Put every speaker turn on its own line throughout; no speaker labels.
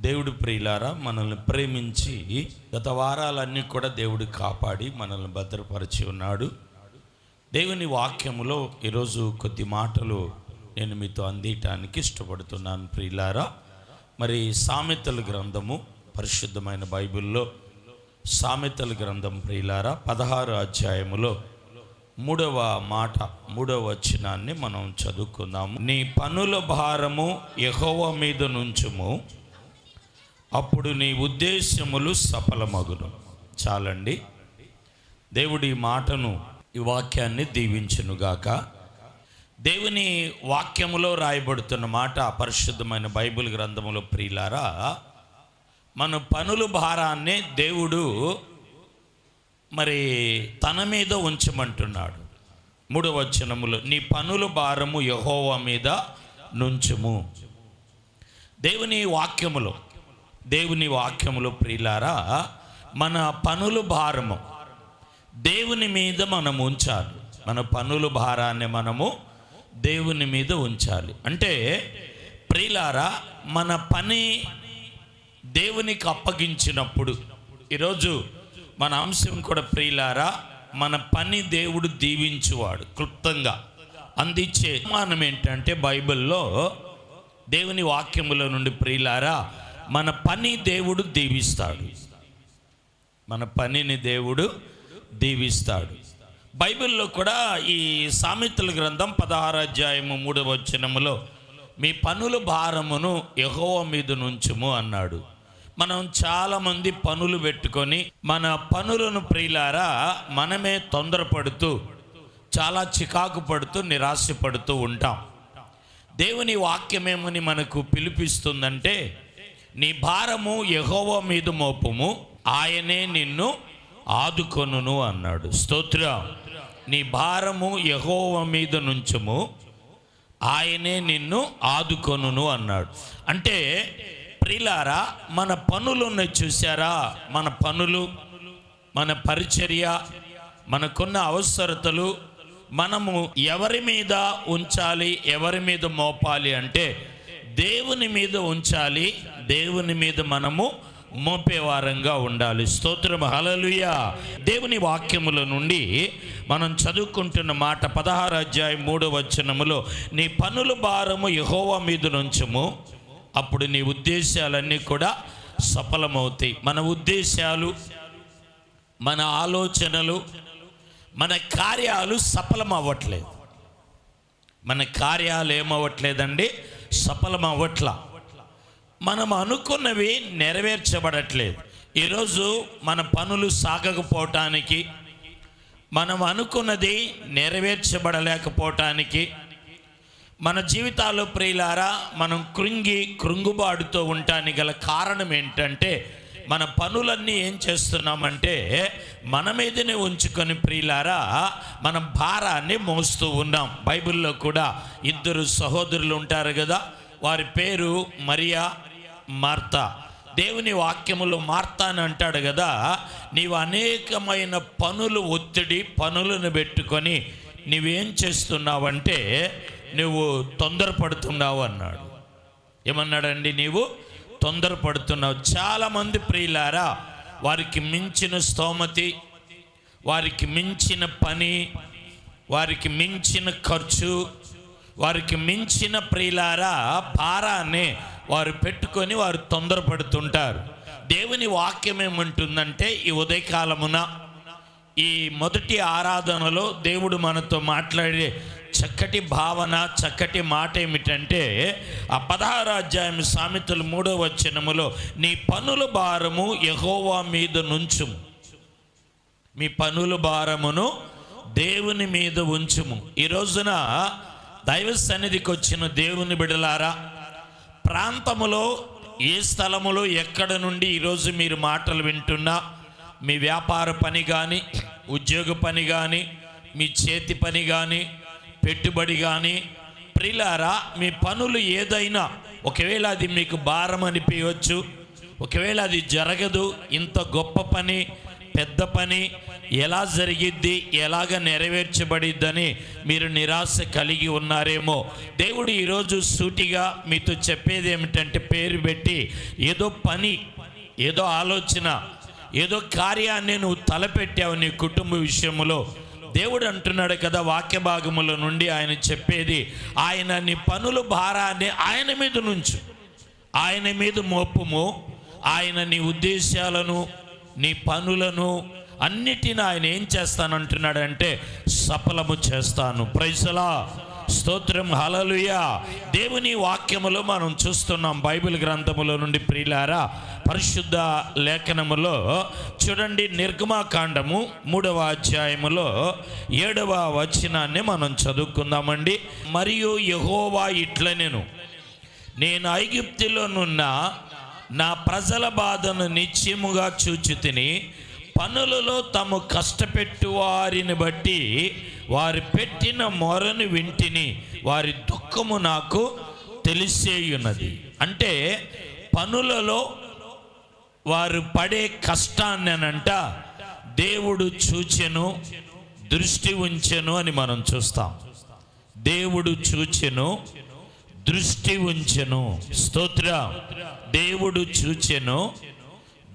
దేవుడు ప్రియులారా మనల్ని ప్రేమించి గత వారాలన్నీ కూడా దేవుడు కాపాడి మనల్ని భద్రపరిచి ఉన్నాడు. దేవుని వాక్యములో ఈరోజు కొద్ది మాటలు నేను మీతో అందించడానికి ఇష్టపడుతున్నాను ప్రియులారా. మరి సామెతల గ్రంథము, పరిశుద్ధమైన బైబిల్లో సామెతల గ్రంథం ప్రియులారా 16వ అధ్యాయములో 3వ మాట 3వ వచనాన్ని మనం చదువుకుందాము. నీ పనుల భారము యెహోవా మీద నుంచుము, అప్పుడు నీ ఉద్దేశములు సఫలమగును. చాలండి. దేవుడి మాటను, ఈ వాక్యాన్ని దీవించునుగాక. దేవుని వాక్యములో రాయబడుతున్న మాట పరిశుద్ధమైన బైబిల్ గ్రంథములో ప్రియులారా, మన పనుల భారాన్ని దేవుడు మరి తన మీద ఉంచమంటున్నాడు. 3వ వచనములో నీ పనుల భారము యెహోవా మీద నుంచుము. దేవుని వాక్యములో ప్రియులారా, మన పనుల భారము దేవుని మీద మనం ఉంచాలి. మన పనుల భారాన్ని మనము దేవుని మీద ఉంచాలి. అంటే ప్రియులారా, మన పని దేవునికి అప్పగించినప్పుడు, ఈరోజు మన అంశం కూడా ప్రియులారా, మన పని దేవుడు దీవించువాడు. క్లుప్తంగా అందించే మానం ఏంటంటే, బైబిల్లో దేవుని వాక్యముల నుండి ప్రియులారా, మన పని దేవుడు దీవిస్తాడు. మన పనిని దేవుడు దీవిస్తాడు. బైబిల్లో కూడా ఈ సామెతల గ్రంథం 16వ అధ్యాయము 3వ వచనములో మీ పనుల భారమును యెహోవా మీద నుంచుము అన్నాడు. మనం చాలామంది పనులు పెట్టుకొని మన పనులను ప్రియులారా మనమే తొందరపడుతూ చాలా చికాకు పడుతూ నిరాశపడుతూ ఉంటాం. దేవుని వాక్యమేమని మనకు పిలిపిస్తుందంటే, నీ భారము యెహోవా మీద మోపుము, ఆయనే నిన్ను ఆదుకొనును అన్నాడు. స్తోత్రం. నీ భారము యెహోవా మీద నుంచుము, ఆయనే నిన్ను ఆదుకొనును అన్నాడు. అంటే ప్రియులారా, మన పనులున్న చూసారా, మన పనులు, మన పరిచర్య, మనకున్న అవసరతలు మనము ఎవరి మీద ఉంచాలి, ఎవరి మీద మోపాలి అంటే దేవుని మీద ఉంచాలి. దేవుని మీద మనము మోపేవారంగా ఉండాలి. స్తోత్రం, హల్లెలూయా. దేవుని వాక్యముల నుండి మనం చదువుకుంటున్న మాట 16వ అధ్యాయం 3వ వచనములో నీ పనుల భారము యెహోవా మీద నుంచుము, అప్పుడు నీ ఉద్దేశాలన్నీ కూడా సఫలమవుతాయి. మన ఉద్దేశాలు, మన ఆలోచనలు, మన కార్యాలు సఫలం అవ్వట్లేదు. మన కార్యాలు ఏమవ్వట్లేదండి? సఫలం అవ్వట్లా. మనం అనుకున్నవి నెరవేర్చబడట్లేదు. ఈరోజు మన పనులు సాగకపోవటానికి, మనం అనుకున్నది నెరవేర్చబడలేకపోవటానికి, మన జీవితాల్లో ప్రియులారా మనం కృంగుబాటుతో ఉండటానికి గల కారణం ఏంటంటే, మన పనులన్నీ ఏం చేస్తున్నామంటే మన మీదనే ఉంచుకొని ప్రియులారా మన భారాన్ని మోస్తూ ఉన్నాం. బైబిల్లో కూడా 2 సహోదరులు ఉంటారు కదా, వారి పేరు మరియా, మార్తా. దేవుని వాక్యములో మార్తా అని అంటాడు కదా, నీవు అనేకమైన పనులను పెట్టుకొని నీవేం చేస్తున్నావంటే నువ్వు తొందరపడుతున్నావు అన్నాడు. ఏమన్నాడండి? నీవు తొందరపడుతున్నావు. చాలామంది ప్రియులారా వారికి మించిన స్తోమతి, వారికి మించిన పని, వారికి మించిన ఖర్చు, వారికి మించిన ప్రియులారా భారాన్ని వారు పెట్టుకొని వారు తొందరపడుతుంటారు. దేవుని వాక్యం ఏమంటుందంటే, ఈ ఉదయకాలమున ఈ మొదటి ఆరాధనలో దేవుడు మనతో మాట్లాడే చక్కటి భావన, చక్కటి మాట ఏమిటంటే, ఆ 16వ అధ్యాయం సామెతలు 3వ వచనములో నీ పనుల భారము యెహోవా మీద నుంచుము, మీ పనుల భారమును దేవుని మీద ఉంచుము. ఈ రోజున దైవ సన్నిధికి వచ్చిన దేవుని బిడలారా, ప్రాంతములో ఏ స్థలములో ఎక్కడ నుండి ఈరోజు మీరు మాటలు వింటున్నా, మీ వ్యాపార పని కానీ, ఉద్యోగ పని కానీ, మీ చేతి పని కానీ, పెట్టుబడి కానీ, ప్రియులారా మీ పనులు ఏదైనా, ఒకవేళ అది మీకు భారం అనిపించవచ్చు, ఒకవేళ అది జరగదు, ఇంత గొప్ప పని, పెద్ద పని, ఎలా జరిగిద్ది, ఎలాగ నెరవేర్చబడిద్దని మీరు నిరాశ కలిగి ఉన్నారేమో. దేవుడు ఈరోజు సూటిగా మీతో చెప్పేది ఏమిటంటే, పేరు పెట్టి ఏదో పని, ఏదో ఆలోచన, ఏదో కార్యాన్ని నువ్వు తలపెట్టావు నీ కుటుంబ విషయంలో. దేవుడు అంటున్నాడు కదా వాక్య భాగముల నుండి ఆయన చెప్పేది, ఆయన నీ పనుల భారాన్ని ఆయన మీద నుంచు, ఆయన మీద మోపుము. ఆయన నీ ఉద్దేశాలను, నీ పనులను అన్నిటిని ఆయన ఏం చేస్తానంటున్నాడంటే సఫలము చేస్తాను. ప్రైజ్ ది లార్డ్, స్తోత్రం, హల్లెలూయా. దేవుని వాక్యములో మనం చూస్తున్నాం బైబిల్ గ్రంథములో నుండి ప్రియులారా, పరిశుద్ధ లేఖనములో చూడండి, నిర్గమాకాండము 3వ అధ్యాయములో 7వ వచనాన్ని మనం చదువుకుందామండి. మరియు యెహోవా ఇట్లనెను, నేను ఐగుప్తులోనున్న నా ప్రజల బాధను నిశ్చయముగా చూచితిని. పనులలో తాము కష్టపెట్టు వారిని బట్టి వారు పెట్టిన మొరను వింటిని, వారి దుఃఖము నాకు తెలిసేయున్నది. అంటే పనులలో వారు పడే కష్టాన్నంట దేవుడు చూచెను, దృష్టి ఉంచెను అని మనం చూస్తాం. దేవుడు చూచెను, దృష్టి ఉంచెను. స్తోత్రం. దేవుడు చూచెను,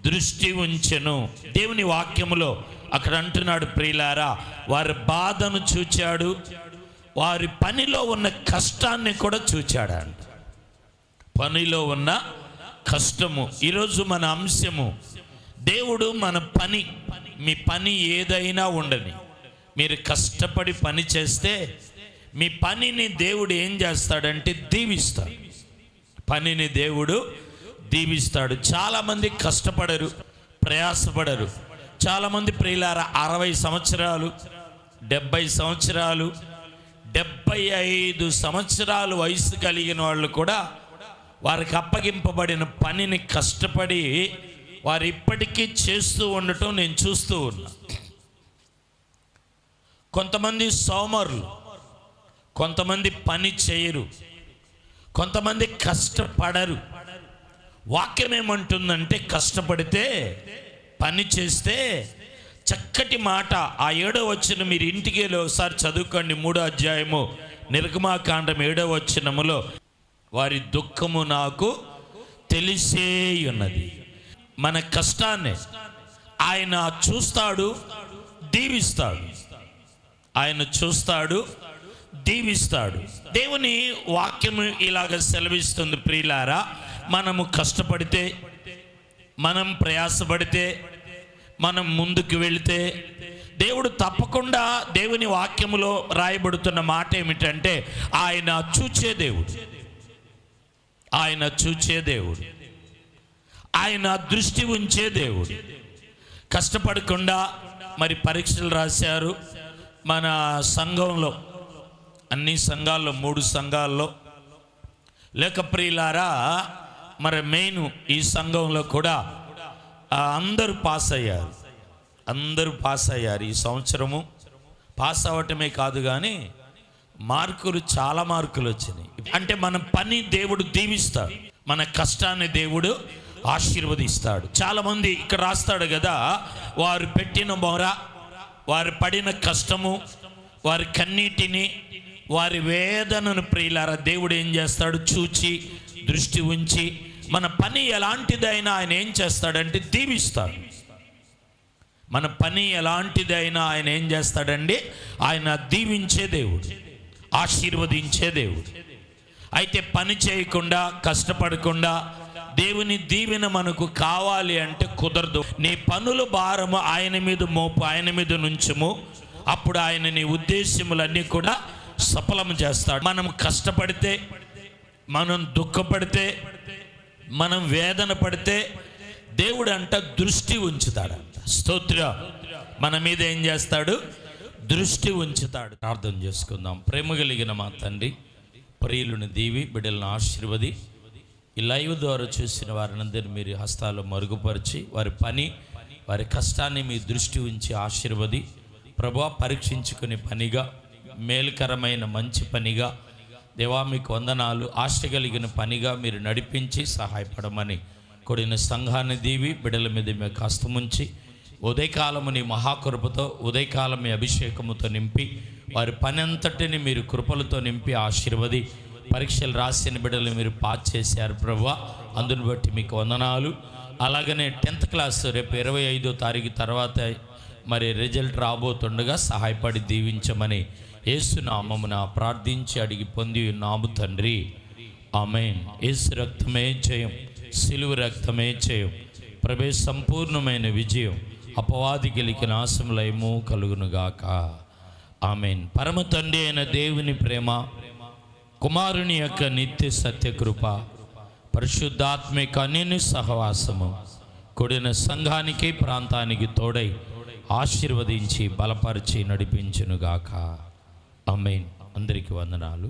దృష్టి ఉంచెను. దేవుని వాక్యములో అక్కడ అంటున్నాడు ప్రియులారా, వారి బాధను చూచాడు, వారి పనిలో ఉన్న కష్టాన్ని కూడా చూచాడు. పనిలో ఉన్న కష్టము. ఈరోజు మన అంశము, దేవుడు మన పని, మీ పని ఏదైనా ఉండని, మీరు కష్టపడి పని చేస్తే మీ పనిని దేవుడు ఏం చేస్తాడంటే దీవిస్తాడు. పనిని దేవుడు దీవిస్తాడు. చాలామంది కష్టపడరు, ప్రయాసపడరు. చాలామంది ప్రియులారా 60 సంవత్సరాలు, 70 సంవత్సరాలు, 75 సంవత్సరాలు వయసు కలిగిన వాళ్ళు కూడా వారికి అప్పగింపబడిన పనిని కష్టపడి వారు ఇప్పటికీ చేస్తూ ఉండటం నేను చూస్తూ ఉన్నా. కొంతమంది సోమరులు, కొంతమంది పని చేయరు, కొంతమంది కష్టపడరు. వాక్యం ఏమంటుందంటే, కష్టపడితే, పని చేస్తే చక్కటి మాట. ఆ 7వ వచనం మీరు ఇంటికి వెళ్ళి ఒకసారి చదువుకోండి. 3వ అధ్యాయము నిర్గమాకాండం 7వ వచనములో, వారి దుఃఖము నాకు తెలిసే ఉన్నది. మన కష్టాన్ని ఆయన చూస్తాడు, దీవిస్తాడు. ఆయన చూస్తాడు, దీవిస్తాడు. దేవుని వాక్యము ఇలాగ సెలవిస్తుంది ప్రియులారా, మనము కష్టపడితే, మనం ప్రయాసపడితే, మనం ముందుకు వెళితే దేవుడు తప్పకుండా, దేవుని వాక్యములో రాయబడుతున్న మాట ఏమిటంటే, ఆయన చూచే దేవుడు, ఆయన చూచే దేవుడు, ఆయన దృష్టి ఉంచే దేవుడు. కష్టపడకుండా మరి పరీక్షలు రాశారు మన సంఘంలో, అన్ని సంఘాల్లో, 3 సంఘాల్లో. లేక ప్రియులారా, మరి మెయిన్ ఈ సంఘంలో కూడా అందరూ పాస్ అయ్యారు. అందరూ పాస్ అయ్యారు. ఈ సంవత్సరము పాస్ అవ్వటమే కాదు కానీ మార్కులు, చాలా మార్కులు వచ్చినాయి. అంటే మన పని దేవుడు దీవిస్తాడు, మన కష్టాన్ని దేవుడు ఆశీర్వదిస్తాడు. చాలామంది ఇక్కడ రాస్తాడు కదా, వారు పెట్టిన మొర, వారు పడిన కష్టము, వారి కన్నీటిని, వారి వేదనను ప్రియులారా దేవుడు ఏం చేస్తాడు, చూచి దృష్టి ఉంచి మన పని ఎలాంటిదైనా ఆయన ఏం చేస్తాడంటే దీవిస్తాడు. మన పని ఎలాంటిదైనా ఆయన ఏం చేస్తాడండి, ఆయన దీవించే దేవుడు, ఆశీర్వదించే దేవుడు. అయితే పని చేయకుండా, కష్టపడకుండా దేవుని దీవెన మనకు కావాలి అంటే కుదరదు. నీ పనుల భారము ఆయన మీద మోపు, ఆయన మీద నుంచము. అప్పుడు ఆయన నీ ఉద్దేశములన్నీ కూడా సఫలం చేస్తాడు. మనం కష్టపడితే, మనం దుఃఖపడితే, మనం వేదన పడితే దేవుడు అంట దృష్టి ఉంచుతాడంట. స్తోత్రం. మన మీద ఏం చేస్తాడు, దృష్టి ఉంచుతాడు. ప్రార్థన చేసుకుందాం. ప్రేమ కలిగిన మా తండ్రి, ప్రియులను దీవి, బిడ్డలను ఆశీర్వది. ఈ లైవ్ ద్వారా చూసిన వారినందరినీ మీరు హస్తాలు మరుగుపరిచి, వారి పని, వారి కష్టాన్ని మీ దృష్టి ఉంచి ఆశీర్వది. ప్రభువా, పరీక్షించుకునే పనిగా, మేలుకరమైన మంచి పనిగా, దేవా మీకు వందనాలు, ఆశ కలిగిన పనిగా మీరు నడిపించి సహాయపడమని కూడిన సంఘాన్ని దీవి, బిడ్డల మీద మీకు హస్తముంచి ఉదయకాలము నీ మహాకృపతో, ఉదయకాలం మీ అభిషేకముతో నింపి వారి పని అంతటిని మీరు కృపలతో నింపి ఆశీర్వది. పరీక్షలు రాసిన బిడ్డలు మీరు పాస్ చేశారు ప్రభువా, అందుని బట్టి మీకు వందనాలు. అలాగనే 10th క్లాస్ రేపు 25వ తారీఖు తర్వాత మరి రిజల్ట్ రాబోతుండగా సహాయపడి దీవించమని యేసు నామమున ప్రార్థించి అడిగి పొంది ఉన్నాము తండ్రి, ఆమేన్. యేసు రక్తమే జయం, సిలువ రక్తమే జయం. ప్రభే సంపూర్ణమైన విజయం, అపవాది గెలికి నాశములయము కలుగునుగాక, ఆమేన్. పరమ తండ్రి అయిన దేవుని ప్రేమ, కుమారుని యొక్క నిత్య సత్యకృప, పరిశుద్ధాత్మిక అన్యోన్య సహవాసము కూడిన సంఘానికి ప్రాంతానికి తోడై ఆశీర్వదించి బలపరిచి నడిపించునుగాక, ఆమేన్. అందరికీ వందనాలు.